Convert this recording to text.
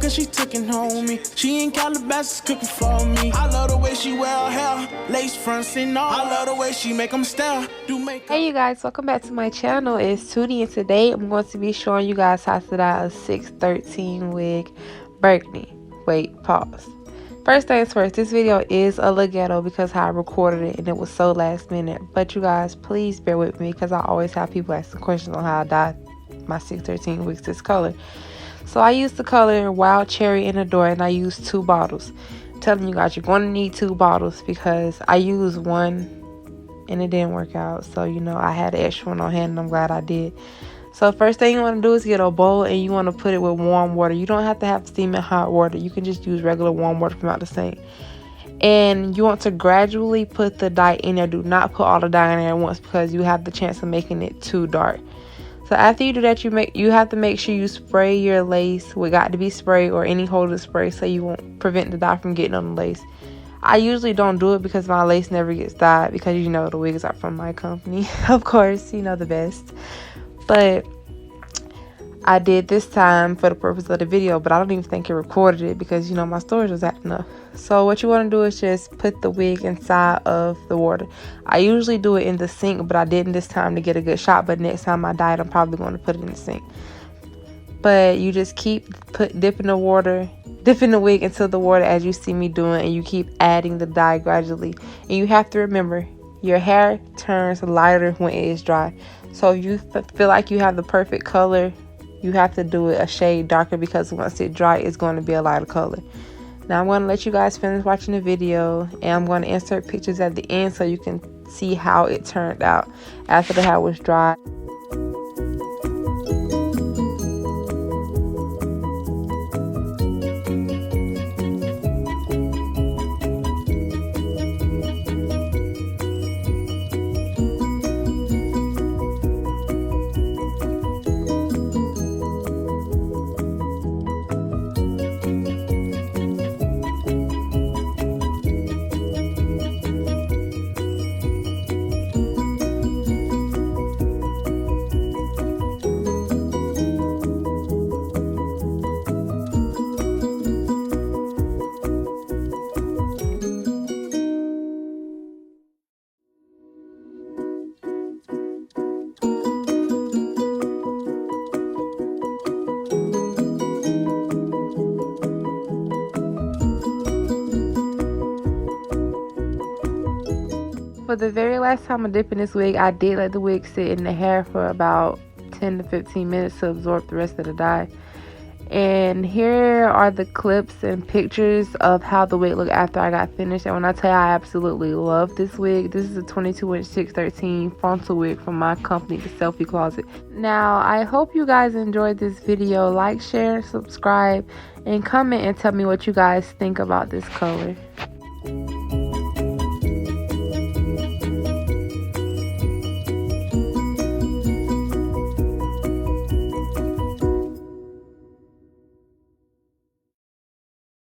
cause she took it home me. She in Calabasas cooking for me. I love the way she wear her hair, lace fronts and all. I love the way she make them stare. Hey you guys, welcome back to my channel. It's Tootie, and today I'm going to be showing you guys how to dye a 613 wig burgundy. Wait, pause. First things first, this video is a little ghetto because how I recorded it and it was so last minute. But you guys, please bear with me because I always have people asking questions on how I dye my 613 wigs this color. So I used the color Wild Cherry in the door, and I used 2 bottles. I'm telling you guys, you're going to need 2 bottles because I used one and it didn't work out. So, you know, I had an extra one on hand and I'm glad I did. So first thing you want to do is get a bowl and you want to put it with warm water. You don't have to have steaming hot water. You can just use regular warm water from out the sink. And you want to gradually put the dye in there. Do not put all the dye in there at once because you have the chance of making it too dark. So after you do that, you have to make sure you spray your lace with got to be spray or any holder spray so you won't prevent the dye from getting on the lace. I usually don't do it because my lace never gets dyed because, you know, the wigs are from my company. Of course, you know, the best. But I did this time for the purpose of the video, but I don't even think it recorded it because, you know, my storage was acting up. So what you want to do is just put the wig inside of the water. I usually do it in the sink, but I didn't this time to get a good shot. But next time I dye it, I'm probably going to put it in the sink. But you just keep dipping the wig into the water as you see me doing, and you keep adding the dye gradually. And you have to remember, your hair turns lighter when it is dry. So if you feel like you have the perfect color, you have to do it a shade darker because once it dries, it's going to be a lighter color. Now I'm going to let you guys finish watching the video, and I'm going to insert pictures at the end so you can see how it turned out after the hair was dry. For the very last time I dipped in this wig, I did let the wig sit in the hair for about 10 to 15 minutes to absorb the rest of the dye. And here are the clips and pictures of how the wig looked after I got finished. And when I tell you I absolutely love this wig, this is a 22-inch 613 frontal wig from my company, the Selfie Closet. Now, I hope you guys enjoyed this video. Like, share, subscribe, and comment and tell me what you guys think about this color.